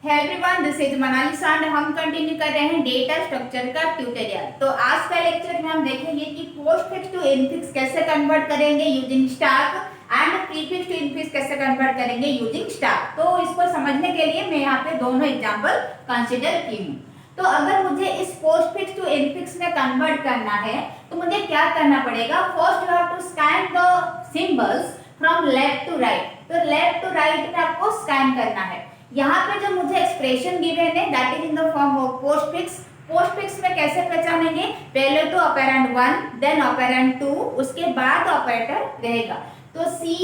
Hey everyone, this is Monalisa and हम continue कर रहे हैं डेटा स्ट्रक्चर का ट्यूटोरियल। तो आज का लेक्चर में हम देखेंगे कि पोस्टफिक्स टू इनफिक्स कैसे कन्वर्ट करेंगे using star and prefix to infix कैसे कन्वर्ट करेंगे यूजिंग स्टार। तो इसको समझने के लिए मैं यहाँ पे दोनों एग्जांपल कंसीडर की हूँ। तो अगर मुझे इस पोस्टफिक्स टू इनफिक्स में कन्वर्ट करना है तो मुझे क्या करना पड़ेगा? First you have to scan the symbols from left to right. तो लेफ्ट टू राइट में आपको स्कैन करना है। यहाँ पे जो मुझे एक्सप्रेशन गिवन है that is in the form of postfix. Postfix में कैसे पहचानेंगे? पहले तो ऑपरेंड 1 देन ऑपरेंड 2 उसके बाद ऑपरेटर रहेगा। तो सी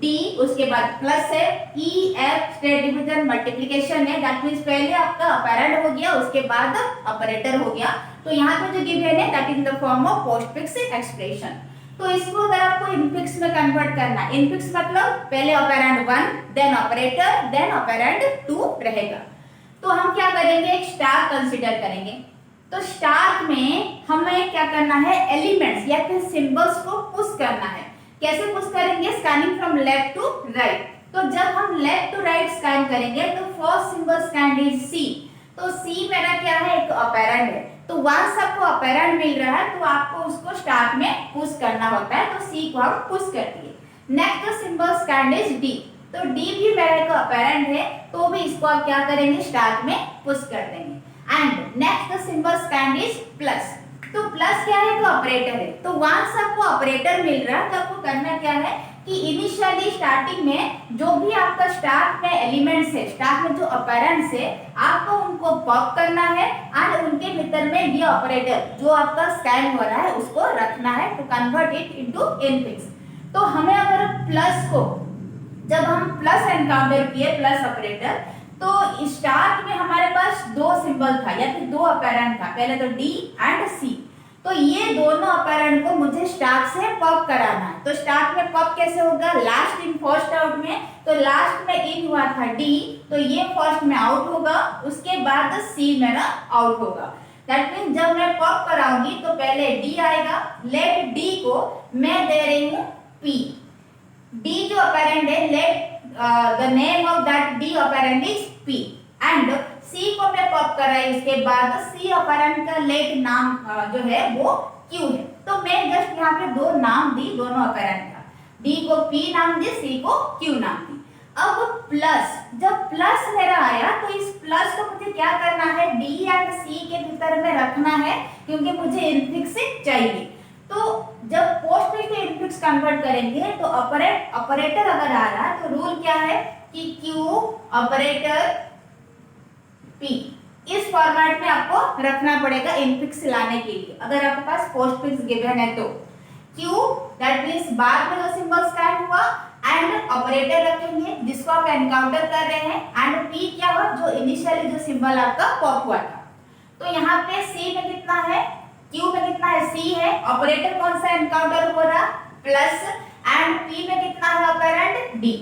डी उसके बाद प्लस है, E F state division multiplication है, दैट मींस पहले आपका ऑपरेंड हो गया उसके बाद ऑपरेटर हो गया। तो यहाँ पे जो गिवन है that is in the form of postfix expression. तो इसको अगर आपको इनफिक्स में कन्वर्ट करना है, इनफिक्स मतलब पहले operand 1 then operator then operand 2 रहेगा। तो हम क्या करेंगे? एक स्टार कंसीडर करेंगे। तो स्टार में हमें क्या करना है? एलिमेंट्स या फिर सिंबल्स को पुश करना है। कैसे पुश करेंगे? Scanning from left to right. तो जब हम लेफ्ट टू राइट स्कैन करेंगे तो first symbol scan is C. तो सी मेरा क्या है? एक ऑपरेंड है। तो वंस आपको ऑपरेंड मिल रहा है तो आपको उसको स्टार्ट में पुश करना होता है। तो सी को हम पुश कर दिए। Next symbol scan is D. तो डी भी मेरा एक ऑपरेंड है तो भी इसको आप क्या करेंगे? स्टार्ट में पुश कर देंगे। And next symbol scan is plus. तो प्लस क्या है? तो ऑपरेटर है। तो वंस आपको ऑपरेटर मिल रहा है तो आपको करना क्या है कि इनिशियली स्टार्टिंग में जो भी आपका स्टार्ट में एलिमेंट्स है, स्टार्ट में जो ऑपरेंड्स है, आपको उनको पॉप करना है एंड उनके भीतर में ये ऑपरेटर जो आपका स्कैन हो रहा है उसको रखना है to convert it into infix. तो हमें अगर प्लस को जब हम प्लस एनकाउंटर किए प्लस ऑपरेटर तो स्टार्ट में हमारे पास दो सिंबल था या फिर दो ऑपरेंड था, पहले तो डी एंड सी। तो ये दोनों ऑपरेंड को मुझे स्टार्ट से पॉप कराना है। तो स्टार्ट में पॉप कैसे होगा? लास्ट इन फर्स्ट आउट में। तो लास्ट में इन हुआ था डी, तो ये फर्स्ट में आउट होगा, उसके बाद सी मेरा आउट होगा। दैट मींस जब मैं पॉप कराऊंगी तो पहले डी आएगा। लेट डी को मैं दे रही हूँ पी। डी जो ऑपरेंड है, let the name of that D operand is P and C को मैं पॉप कर रही, इसके बाद सी ऑपरेंड का लेट नाम जो है वो क्यू है। तो मैं जस्ट यहाँ पे दो नाम दी दोनों ऑपरेंड का, डी को पी नाम दी, सी को क्यू नाम दी। अब प्लस, जब प्लस मेरा आया तो इस प्लस को मुझे क्या करना है? डी एंड सी के भीतर में रखना है क्योंकि मुझे इनफिक्स चाहिए। तो जब पोस्टफिक्स से इनफिक्स कन्वर्ट करेंगे तो ऑपरेटर अगर आ रहा है तो रूल क्या है कि क्यू ऑपरेटर पी इस फॉर्मेट में आपको रखना पड़ेगा इनफिक्स लाने के लिए। अगर आपके पास पोस्टफिक्स गिवन है तो क्यू दैट मींस बाद में जो सिंबल स्कैन हुआ एंड ऑपरेटर रखेंगे जिसको आप एनकाउंटर कर रहे हैं एंड पी क्या हुआ? जो इनिशियली जो सिंबल आपका पॉप हुआ था। तो यहाँ पे सी में कितना है? क्यू में कितना है? सी है। ऑपरेटर कौन सा एनकाउंटर हो रहा? प्लस। एंड पी में कितना है ऑपरेंड? डी।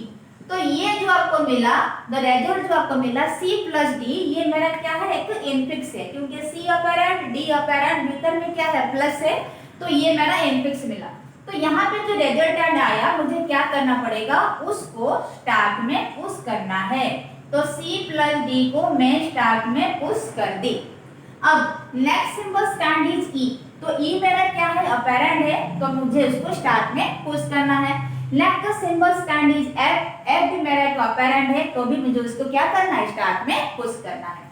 तो ये जो आपको मिला, द रिजल्ट जो आपको मिला सी प्लस डी, ये मेरा क्या है? एक इनफिक्स है क्योंकि सी ऑपरेंड डी ऑपरेंड भीतर में क्या है? प्लस है। तो ये मेरा इनफिक्स मिला। तो यहाँ पे जो रिजल्टेंट आया मुझे क्या करना पड़ेगा? उसको स्टार्ट में पुश करना है। तो सी प्लस डी को मैं स्टार्ट में पुश कर दी। अब next symbol stand is E. तो ई मेरा क्या है? ऑपरेंड है तो मुझे उसको स्टार्ट में पुश करना है। Next symbol stand is F. F भी मेरा एक ऑपरेंड है तो भी मुझे उसको क्या करना है? स्टार्ट में पुश करना है।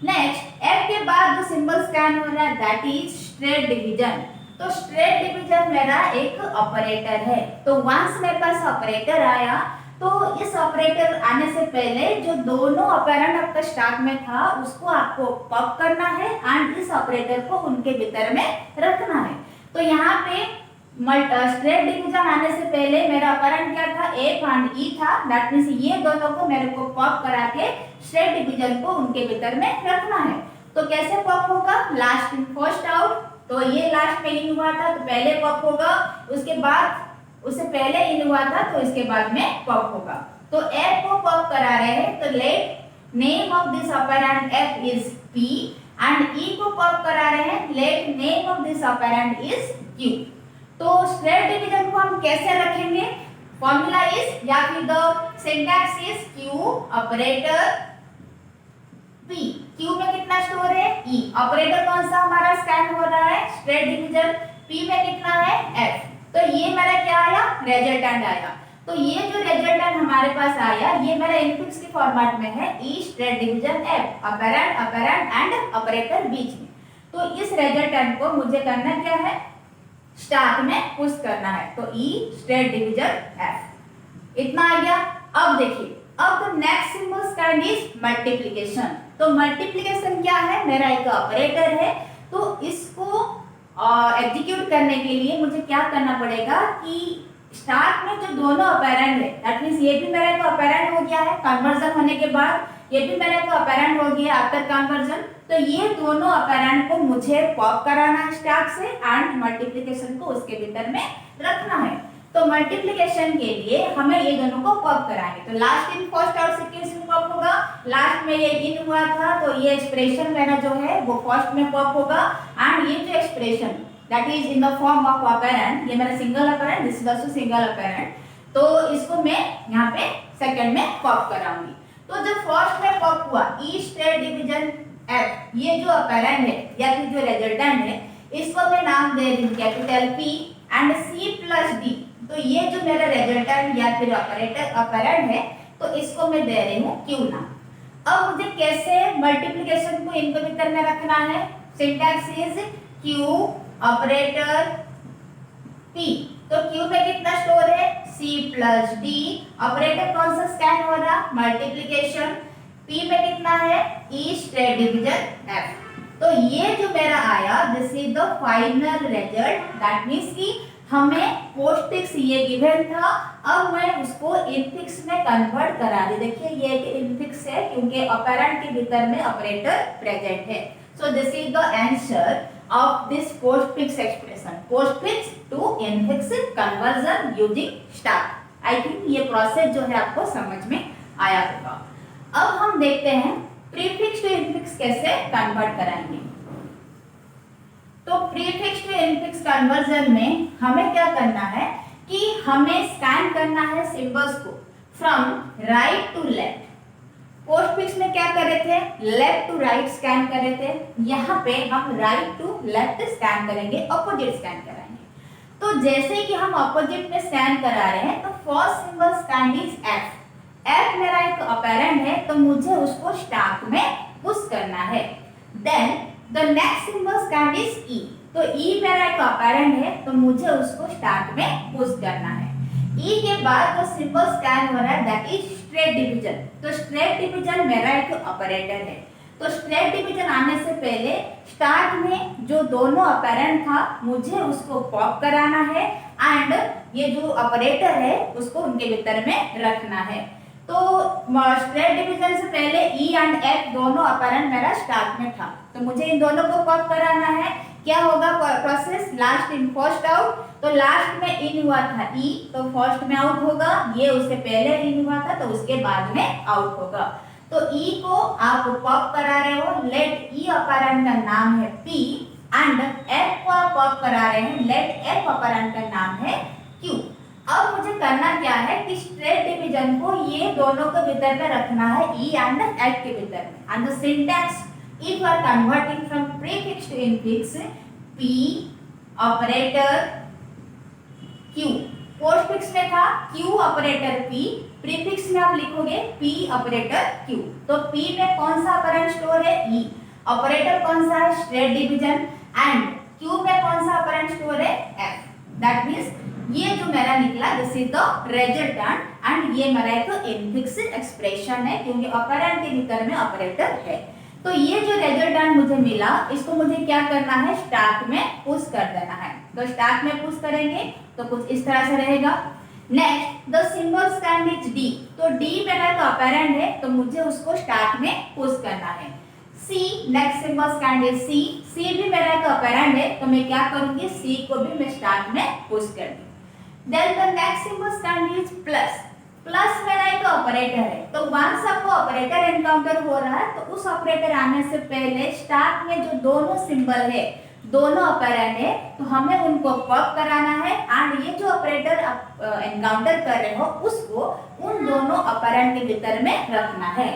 नेक्स्ट एफ के बाद जो सिंबल स्कैन हो रहा है दैट इज स्ट्रेट डिवीजन। तो स्ट्रेट डिवीजन मेरा एक ऑपरेटर है। तो वंस मेरे पास ऑपरेटर आया तो इस ऑपरेटर आने से पहले जो दोनों ऑपरेंड आपका स्टार्ट में था उसको आपको पॉप करना है एंड इस ऑपरेटर को उनके भीतर में रखना है। तो यहाँ पे स्ट्रेट डिवीजन आने से पहले मेरा ऑपरेंड क्या था? एफ एंड ई था। दैट मींस ये दोनों को मेरे को पॉप करा के स्ट्रेट डिवीजन को उनके भीतर में रखना है। तो कैसे पॉप होगा? Last in first out. तो ये लास्ट में इन हुआ था तो पहले पॉप होगा, उसके बाद उससे पहले इन हुआ था तो इसके बाद में पॉप होगा। तो एफ को पॉप करा रहे हैं तो let name of this operand F is P and E को पॉप करा रहे हैं let name of this operand is Q. तो स्ट्रेट डिवीजन को हम कैसे रखेंगे? फॉर्मूला इज या फिर the syntax is Q operator E. Operator कौन सा हमारा स्कैन हो रहा है, स्ट्रेट डिवीजन। पी में कितना है, एफ। तो ये मेरा क्या आया, रिजल्टेंट आया। तो ये जो रिजल्टेंट हमारे पास आया ये मेरा इनपुट्स के फॉर्मेट में है, E straight division F, operand and operator बीच में। तो इस रिजल्टेंट को मुझे करना क्या है, स्टैक में पुश करना है। तो ई स्ट्रेट डिवीजन एफ, इतना आ गया। अब देखिए, अब the next symbol kind is multiplication. तो मल्टीप्लिकेशन क्या है, मेरा एक ऑपरेटर है, तो इसको एग्जीक्यूट करने के लिए मुझे क्या करना पड़ेगा कि स्टार्ट में जो दोनों ऑपरेंड है, दैट मींस ये भी मेरा एक ऑपरेंड हो गया है कन्वर्जन होने के बाद, ये भी मेरा एक ऑपरेंड हो गया आफ्टर कन्वर्जन। तो ये दोनों ऑपरेंड को मुझे पॉप कराना है स्टैक से एंड मल्टीप्लिकेशन को उसके भीतर में रखना है। तो मल्टीप्लिकेशन के लिए हमें ये दोनों को पॉप कराएंगे। तो लास्ट इन फर्स्ट और सीक्वेंस में पॉप होगा। लास्ट में ये इन हुआ था तो ये एक्सप्रेशन मेरा जो है वो फर्स्ट में पॉप होगा एंड ये जो expression that is in the form of operand, ये मेरा single operand, this is also single operand, तो इसको मैं यहाँ पे सेकंड में पॉप कराऊंगी। तो जब फर्स्ट में पॉप हुआ ई स्ट्रेट डिवीजन एफ, ये जो ऑपरेंड है या फिर जो रिजल्टेंट है इसको मैं नाम दे रही हूँ capital P and C plus D. तो ये जो मेरा रिजल्टेंट या फिर ऑपरेंड है तो इसको मैं दे रही हूँ क्यू नाम। अब मुझे कैसे मल्टीप्लिकेशन को इनके भीतर में रखना है, syntax is Q operator P. तो क्यू में कितना स्टोर है, सी प्लस डी, ऑपरेटर कौन सा स्कैन हो रहा, मल्टीप्लिकेशन, पी में कितना है, ई स्ट्रेट डिवीजन एफ। तो ये जो मेरा आया this is the final result, that means कि हमें पोस्टफिक्स ये गिवन था, अब मैं उसको इनफिक्स में कन्वर्ट करा दी। देखिए ये इनफिक्स है क्योंकि ऑपरेंड के भीतर में ऑपरेटर प्रेजेंट है। So this is the answer of this postfix expression, postfix to infix conversion using stack. I think ये प्रोसेस जो है आपको समझ में आया होगा। अब हम देखते हैं प्रीफिक्स टू इनफिक्स कैसे कन्वर्ट कराएंगे। तो प्रीफिक्स टू इनफिक्स कन्वर्जन में हमें क्या करना है कि हमें स्कैन करना है सिंबल्स को from right to left. Postfix में क्या कर रहे थे, लेफ्ट टू राइट स्कैन कर रहे थे, यहाँ पे हम राइट टू लेफ्ट स्कैन करेंगे, ऑपोजिट स्कैन कराएंगे। तो जैसे कि हम ऑपोजिट में स्कैन करा रहे हैं तो first symbol scan is F. F मेरा एक ऑपरेंड है तो मुझे उसको स्टैक में पुश करना है। Then the next symbol scan is E. तो ई मेरा एक ऑपरेंड है तो मुझे उसको स्टैक में पुश करना है। ई के बाद जो सिंबल स्कैन हो रहा है दैट इज स्ट्रेट डिवीजन। तो स्ट्रेट डिवीजन मेरा एक ऑपरेटर है, तो स्ट्रेट डिवीजन आने से पहले स्टार्ट में जो दोनों ऑपरेंड था मुझे उसको पॉप कराना है एंड ये जो ऑपरेटर है उसको उनके भीतर में रखना है। तो स्ट्रेट डिवीजन से पहले ई एंड एफ दोनों ऑपरेंड मेरा स्टार्ट में था, तो मुझे इन दोनों को पॉप कराना है। क्या होगा process, last in first out. तो लास्ट में इन हुआ था ई तो फर्स्ट में आउट होगा, ये उससे पहले इन हुआ था तो उसके बाद में आउट होगा। तो ई को आप पॉप करा रहे हो, लेट ई ऑपरेंड का नाम है पी एंड एफ को आप पॉप करा रहे हैं, लेट एफ ऑपरेंड का नाम है क्यू। अब मुझे करना क्या है कि स्ट्रेट डिवीजन को ये दोनों के भीतर में रखना है, ई एंड एफ के भीतर में। And the syntax if you are converting from prefix to infix, p operator q, postfix में था q operator p, prefix में आप लिखोगे p operator q। तो p में कौन सा ऑपरेंड स्टोर है, e, ऑपरेटर कौन सा है, स्ट्रेट डिवीजन, एंड q में कौन सा ऑपरेंड स्टोर है, f। दैट मींस ये जो मेरा निकला this is the resultant and ये मेरा एक इनफिक्स एक्सप्रेशन है क्योंकि ऑपरेंड के भीतर में ऑपरेटर है। तो ये जो रिजल्टेंट मुझे मिला इसको मुझे क्या करना है, स्टैक में पुश कर देना है। तो स्टैक में पुश करेंगे तो कुछ इस तरह से रहेगा। Next the symbol scan is D. तो डी मेरा एक ऑपरेंड है तो मुझे उसको स्टैक में पुश करना है। See next symbol scan is C. C भी मेरा एक ऑपरेंड है तो मैं क्या करूंगी, सी को भी मैं स्टैक में पुश कर दूंगी। Then the next symbol scan is plus. Plus मेरा एक ऑपरेटर है तो वंस आपको ऑपरेटर एनकाउंटर हो रहा है तो उस ऑपरेटर आने से पहले स्टार्ट में जो दोनों सिंबल है, दोनों ऑपरेंड है तो हमें उनको पॉप कराना है एंड ये जो ऑपरेटर आप एनकाउंटर कर रहे हो उसको उन दोनों ऑपरेंड के भीतर में रखना है।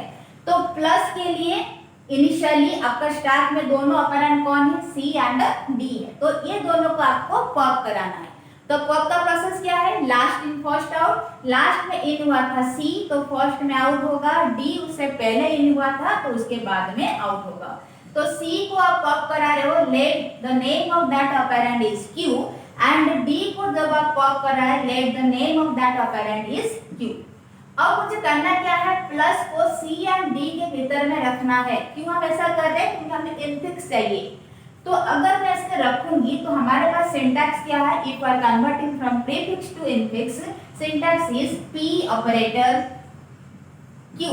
तो प्लस के लिए इनिशियली आपका स्टार्ट में दोनों ऑपरेंड कौन है, सी एंड डी है, तो ये दोनों को आपको पॉप कराना है। तो पॉप का प्रोसेस क्या है, last in first out. Last में इन हुआ था सी, तो फर्स्ट में आउट होगा। डी उससे पहले इन हुआ था, तो उसके बाद में आउट होगा। तो सी को आप पॉप करा रहे हो, late the name of that operand is Q, and D को जब आप पॉप कर रहा है, let the name of that operand is Q. अब मुझे करना क्या है, प्लस को सी एंड डी के भीतर में रखना है। क्यों हम ऐसा कर रहे हैं, क्योंकि हमें इनफिक्स चाहिए। तो अगर मैं इसमें रखूंगी तो हमारे पास सिंटैक्स क्या है, if are converting from prefix to infix, syntax is P operator Q.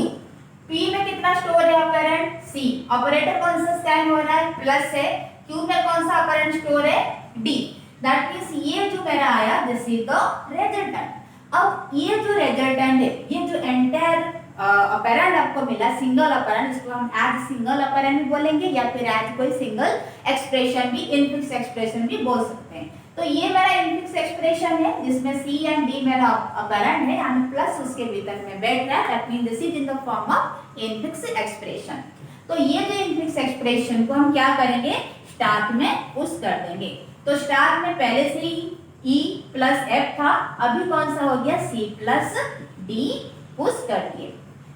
P में कितना स्टोर है ऑपरेंड, सी। ऑपरेटर कौन सा स्कैन हो रहा है, प्लस है। क्यू में कौन सा ऑपरेंड स्टोर है, डी। दैट मींस ये जो मेरा आया, दिस इज द रिजल्टेंट। अब ये जो रिजल्टेंट है, ये जो एंटायर ऑपरेंड आपको मिला, सिंगल ऑपरेंड, इसको हम एज सिंगल ऑपरेंड भी बोलेंगे या फिर एज कोई सिंगल एक्सप्रेशन भी, इनफिक्स एक्सप्रेशन भी बोल सकते हैं। तो ये मेरा इनफिक्स एक्सप्रेशन है जिसमें सी एंड डी मेरा ऑपरेंड है एंड प्लस उसके भीतर में बैठ रहा है। That means this is in the form of infix expression. तो ये जो इनफिक्स एक्सप्रेशन को हम क्या करेंगे, स्टार्ट में पुश कर देंगे। तो स्टार्ट में पहले से ही E प्लस एफ था, अभी कौन सा हो गया, C प्लस डी पुश कर दिए।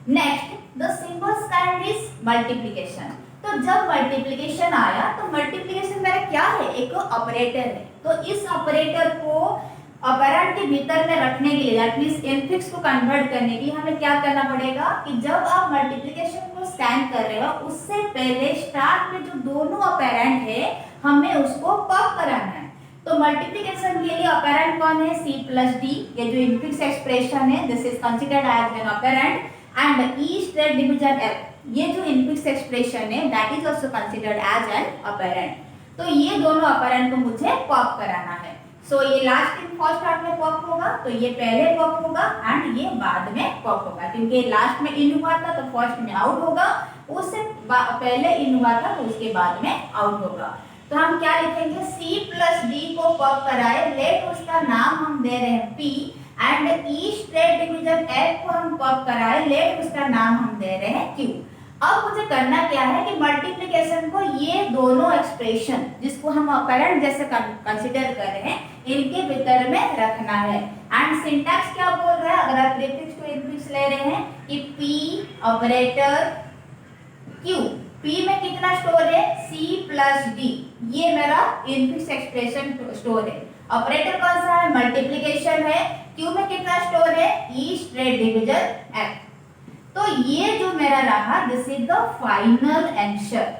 Next, the symbols kind is multiplication. तो जब मल्टीप्लिकेशन आया तो मल्टीप्लिकेशन मेरा क्या है, एक ऑपरेटर है। तो इस ऑपरेटर को ऑपरेंड के भीतर में रखने के लिए, दैट मींस इनफिक्स को कन्वर्ट करने के लिए हमें क्या करना पड़ेगा कि जब आप मल्टीप्लिकेशन को स्कैन कर रहे हो उससे पहले स्टार्ट में जो दोनों ऑपरेंड है हमें उसको पॉप कराना है। तो मल्टीप्लिकेशन के लिए ऑपरेंड कौन है, C प्लस डी। ये जो इनफिक्स एक्सप्रेशन है, this is considered as an operand. And E straight division F, ये जो इनफिक्स एक्सप्रेशन है, that is also considered as an operand. तो ये दोनों ऑपरेंड को मुझे पॉप कराना है। सो ये लास्ट इन फर्स्ट आउट में पॉप होगा, तो ये पहले पॉप होगा एंड ये बाद में पॉप होगा, क्योंकि लास्ट में इन हुआ था तो फर्स्ट में आउट होगा, उससे पहले इन हुआ था तो उसके बाद में आउट होगा। तो हम क्या लिखेंगे, C प्लस डी को पॉप कराए, लेट उसका नाम हम दे रहे हैं P, and E straight division F को हम पॉप कराए, लेट उसका नाम हम दे रहे हैं Q। अब मुझे करना क्या है कि मल्टीप्लिकेशन को ये दोनों एक्सप्रेशन जिसको हम ऑपरेंड जैसे कंसीडर कर रहे हैं, इनके भीतर में रखना है। एंड सिंटैक्स क्या बोल रहा है, अगर आप प्रीफिक्स टू इनफिक्स ले रहे हैं कि P ऑपरेटर Q, P में कितना स्टोर है, C प्लस डी। ये मेरा इनफिक्स एक्सप्रेशन स्टोर है। ऑपरेटर कौन सा है, मल्टीप्लिकेशन है। Q में कितना स्टोर है, E स्ट्रेट डिवीजन F। तो ये जो मेरा रहा, this is the final answer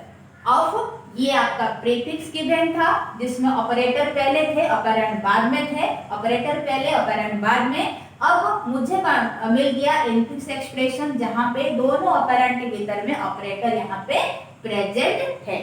of ये आपका प्रीफिक्स गिवन था जिसमें ऑपरेटर पहले थे, ऑपरेंड बाद में थे, ऑपरेटर पहले, ऑपरेंड बाद में। अब मुझे मिल गया इनफिक्स एक्सप्रेशन जहां पे दोनों ऑपरेंड के भीतर में ऑपरेटर यहाँ पे प्रेजेंट है।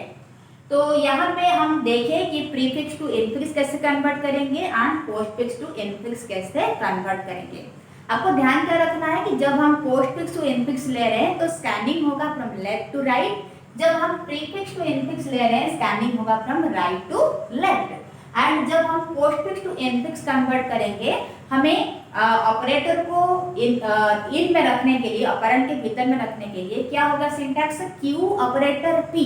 तो यहाँ पे हम देखें कि प्रीफिक्स टू इनफिक्स कैसे कन्वर्ट करेंगे एंड पोस्टफिक्स टू इनफिक्स कैसे कन्वर्ट करेंगे। आपको ध्यान क्या रखना है कि जब हम पोस्टफिक्स टू इनफिक्स ले रहे हैं तो स्कैनिंग होगा फ्रॉम लेफ्ट टू राइट। जब हम प्रीफिक्स टू इनफिक्स ले रहे हैं स्कैनिंग होगा from right to left. And जब हम पोस्टफिक्स टू इनफिक्स कन्वर्ट करेंगे, हमें ऑपरेटर को इन में रखने के लिए, ऑपरेंड के भीतर में रखने के लिए क्या होगा, syntax Q operator P।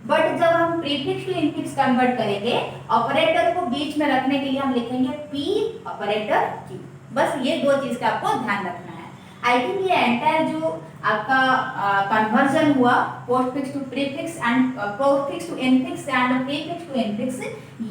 But जब हम प्रीफिक्स टू इनफिक्स कन्वर्ट करेंगे, ऑपरेटर को बीच में रखने के लिए हम लिखेंगे P ऑपरेटर Q। बस ये दो चीज का आपको ध्यान रखना है। आई थिंक ये एंटायर जो आपका कन्वर्जन हुआ postfix to prefix and postfix to infix and prefix to infix,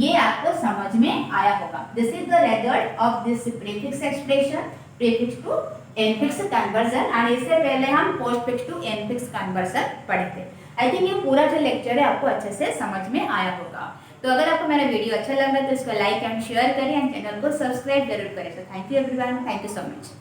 ये आपको समझ में आया होगा। This is the result of this prefix expression, prefix to infix conversion. And इससे पहले हम पोस्टफिक्स टू इनफिक्स कन्वर्जन पढ़े थे। आई थिंक ये पूरा जो लेक्चर है आपको अच्छे से समझ में आया होगा। तो अगर आपको मेरा वीडियो अच्छा लग रहा है तो इसको लाइक एंड शेयर करें एंड चैनल को सब्सक्राइब जरूर करें। तो thank you everyone, thank you so much.